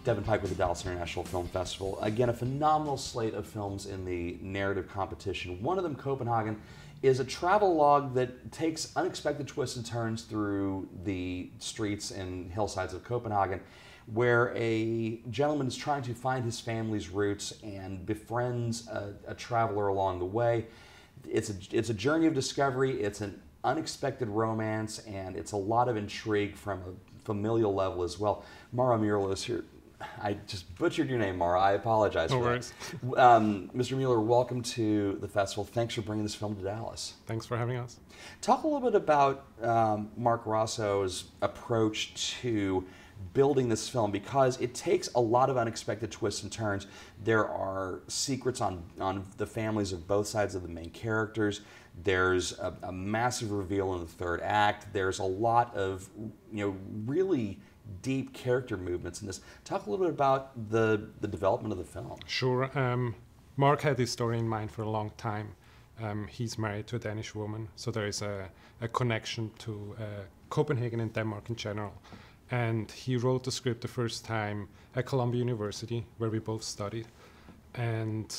Devin Pike with the Dallas International Film Festival. Again, a phenomenal slate of films in the narrative competition. One of them, Copenhagen, is a travelogue that takes unexpected twists and turns through the streets and hillsides of Copenhagen, where a gentleman is trying to find his family's roots and befriends a traveler along the way. It's a journey of discovery, it's an unexpected romance, and it's a lot of intrigue from a familial level as well. Mauro Mueller is here. I just butchered your name, Mauro. I apologize for that. Mr. Mueller, welcome to the festival. Thanks for bringing this film to Dallas. Thanks for having us. Talk a little bit about Mark Rosso's approach to building this film, because it takes a lot of unexpected twists and turns. There are secrets on the families of both sides of the main characters. There's a massive reveal in the third act. There's a lot of really deep character movements in this. Talk a little bit about the development of the film. Sure. Mark had this story in mind for a long time. He's married to a Danish woman, so there is a connection to Copenhagen and Denmark in general. And he wrote the script the first time at Columbia University, where we both studied, and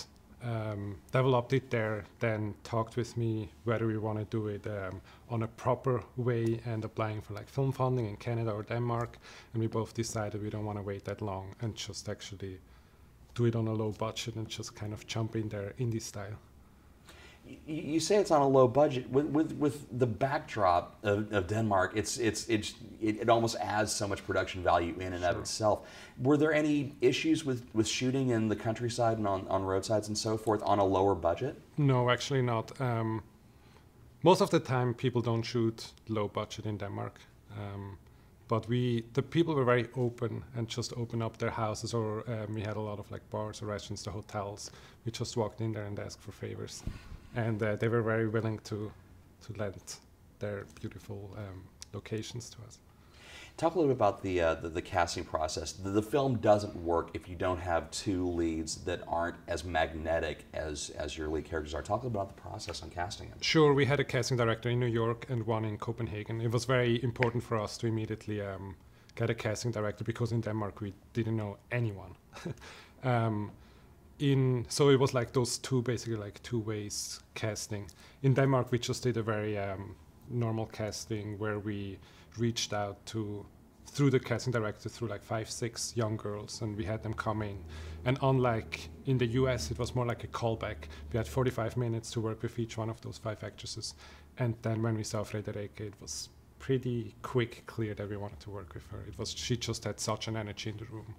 developed it there, then talked with me whether we want to do it on a proper way and applying for like film funding in Canada or Denmark. And we both decided we don't want to wait that long and just actually do it on a low budget and just kind of jump in there indie style. You say it's on a low budget. With the backdrop of Denmark, it almost adds so much production value in and of itself. Were there any issues with shooting in the countryside and on roadsides and so forth on a lower budget? No, actually not. Most of the time, people don't shoot low budget in Denmark. But the people were very open and just opened up their houses, or we had a lot of like bars or restaurants, the hotels. We just walked in there and asked for favors. And they were very willing to lend their beautiful locations to us. Talk a little bit about the casting process. The film doesn't work if you don't have two leads that aren't as magnetic as your lead characters are. Talk a little about the process on casting it. Sure, we had a casting director in New York and one in Copenhagen. It was very important for us to immediately get a casting director, because in Denmark we didn't know anyone. So it was like those two, basically like two ways casting. In Denmark, we just did a very normal casting where we reached out through the casting director, through like 5-6 young girls, and we had them come in. And unlike in the US, it was more like a callback. We had 45 minutes to work with each one of those 5 actresses. And then when we saw Frederike, it was pretty clear that we wanted to work with her. She just had such an energy in the room.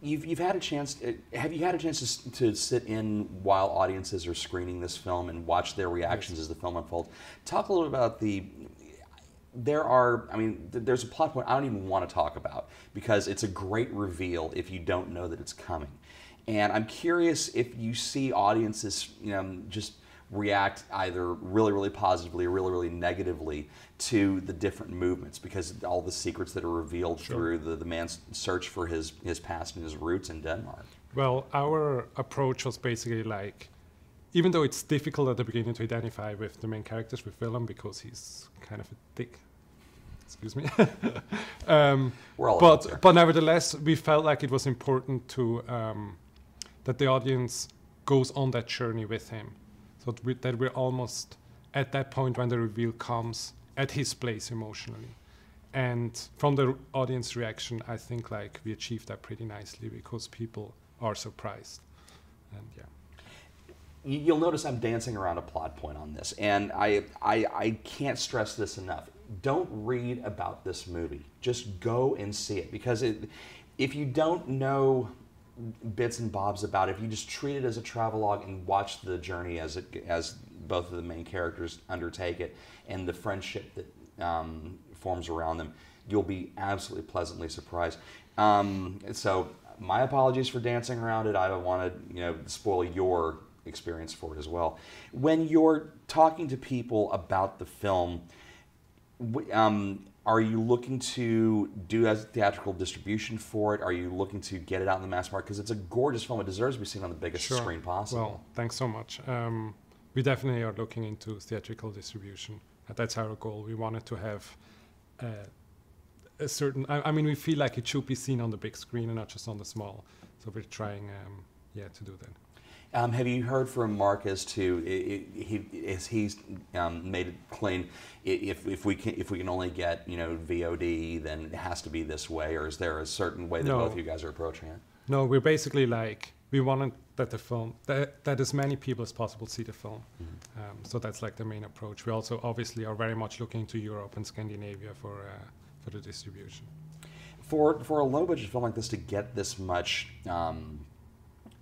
You've had a chance. Have you had a chance to sit in while audiences are screening this film and watch their reactions as the film unfolds? Talk a little about there's a plot point I don't even want to talk about, because it's a great reveal if you don't know that it's coming. And I'm curious if you see audiences, just react either really, really positively or really, really negatively to the different movements, because all the secrets that are revealed through the man's search for his past and his roots in Denmark. Well, our approach was basically like, even though it's difficult at the beginning to identify with the main characters with Willem, because he's kind of a dick. Excuse me. We're all but nevertheless, we felt like it was important to that the audience goes on that journey with him. So that we're almost at that point when the reveal comes at his place emotionally. And from the audience reaction, I think like we achieved that pretty nicely, because people are surprised. And yeah. You'll notice I'm dancing around a plot point on this, and I can't stress this enough. Don't read about this movie. Just go and see it, because if you don't know bits and bobs about it, if you just treat it as a travelogue and watch the journey as both of the main characters undertake it and the friendship that forms around them, you'll be absolutely pleasantly surprised. So my apologies for dancing around it. I don't want to spoil your experience for it as well. When you're talking to people about the film, are you looking to do a theatrical distribution for it? Are you looking to get it out in the mass market? Because it's a gorgeous film. It deserves to be seen on the biggest screen possible. Well, thanks so much. We definitely are looking into theatrical distribution. That's our goal. We wanted to have a certain. I mean, we feel like it should be seen on the big screen and not just on the small. So we're trying, to do that. Have you heard from Mark as to he's made it plain if we can only get VOD, then it has to be this way, or is there a certain way that both of you guys are approaching it? No, we're basically like we wanted that the film that as many people as possible see the film. Mm-hmm. So that's like the main approach. We also obviously are very much looking to Europe and Scandinavia for the distribution. For a low budget film like this to get this much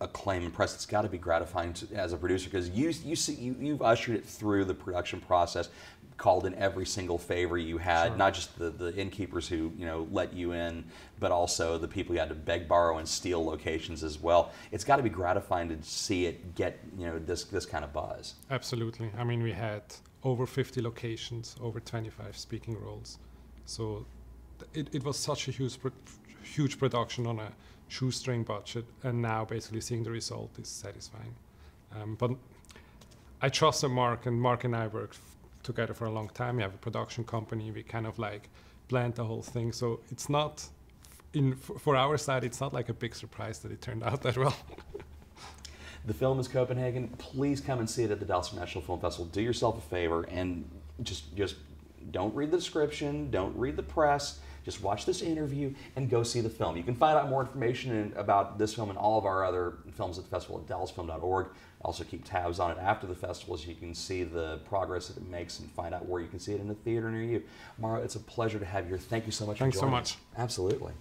acclaim and press, it's got to be gratifying as a producer, because you've ushered it through the production process, called in every single favor you had, sure. Not just the innkeepers who let you in, but also the people you had to beg, borrow, and steal locations as well. It's got to be gratifying to see it get this kind of buzz. Absolutely. I mean, we had over 50 locations, over 25 speaking roles, so it was such a huge production on a shoestring budget, and now basically seeing the result is satisfying. But I trust that Mark and I worked together for a long time. We have a production company. We kind of like planned the whole thing, so it's not for our side. It's not like a big surprise that it turned out that well. The film is Copenhagen. Please come and see it at the Dallas International Film Festival. Do yourself a favor and just don't read the description. Don't read the press. Just watch this interview and go see the film. You can find out more information about this film and all of our other films at the festival at dallasfilm.org. Also keep tabs on it after the festival so you can see the progress that it makes and find out where you can see it in a theater near you. Mauro, it's a pleasure to have you here. Thank you so much for joining us. Thanks so much. Absolutely.